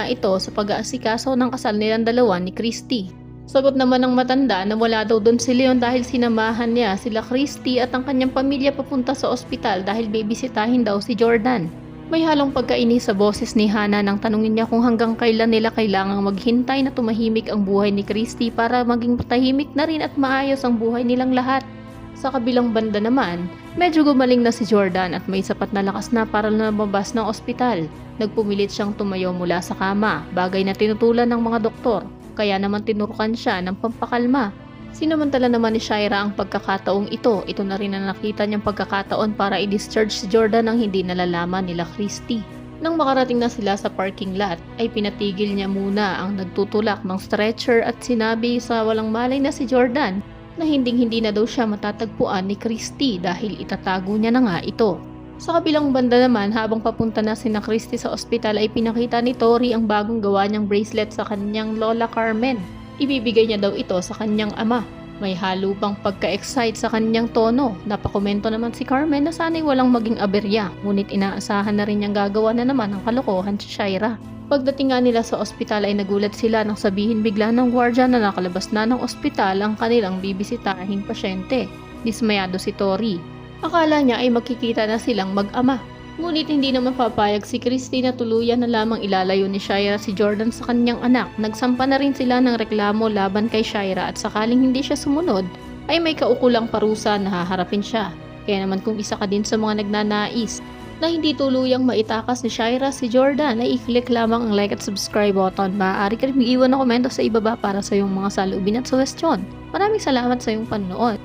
ito sa pag-aasikaso ng kasal nilang dalawa ni Christy. Sagot naman ng matanda na wala daw doon si Leon dahil sinamahan niya sila Christy at ang kanyang pamilya papunta sa ospital dahil bibisitahin daw si Jordan. May halong pagkainis sa boses ni Hannah nang tanungin niya kung hanggang kailan nila kailangang maghintay na tumahimik ang buhay ni Christy para maging tahimik na rin at maayos ang buhay nilang lahat. Sa kabilang banda naman, medyo gumaling na si Jordan at may sapat na lakas na para lumabas ng ospital. Nagpumilit siyang tumayo mula sa kama, bagay na tinutulan ng mga doktor, kaya naman tinurukan siya ng pampakalma. Sinamantala naman ni Shaira ang pagkakataong ito. Ito na rin ang nakita niyang pagkakataon para i-discharge si Jordan nang hindi nalalaman nila Christy. Nang makarating na sila sa parking lot, ay pinatigil niya muna ang nagtutulak ng stretcher at sinabi sa walang malay na si Jordan na hindi na daw siya matatagpuan ni Christy dahil itatago niya na nga ito. Sa kabilang banda naman, habang papunta na sina Christy sa ospital ay pinakita ni Tori ang bagong gawa niyang bracelet sa kanyang lola Carmen. Ibibigay niya daw ito sa kanyang ama. May halo pang pagka-excite sa kanyang tono. Napakomento naman si Carmen na sana'y walang maging aberya, ngunit inaasahan na rin niyang gagawa na naman ang kalokohan si Shaira. Pagdating nga nila sa ospital ay nagulat sila nang sabihin bigla ng gwardya na nakalabas na ng ospital ang kanilang bibisitahing pasyente. Dismayado si Tori. Akala niya ay magkikita na silang mag-ama. Ngunit hindi naman papayag si Christy na tuluyan na lamang ilalayo ni Shaira si Jordan sa kanyang anak. Nagsampa na rin sila ng reklamo laban kay Shaira at sakaling hindi siya sumunod, ay may kaukulang parusa na haharapin siya. Kaya naman kung isa ka din sa mga nagnanais na hindi tuluyang maitakas ni Shaira si Jordan, ay i-click lamang ang like at subscribe button. Maaari ka rin mag-iwan ng komento sa ibaba para sa iyong mga saloobin at suwestyon. Maraming salamat sa iyong panonood.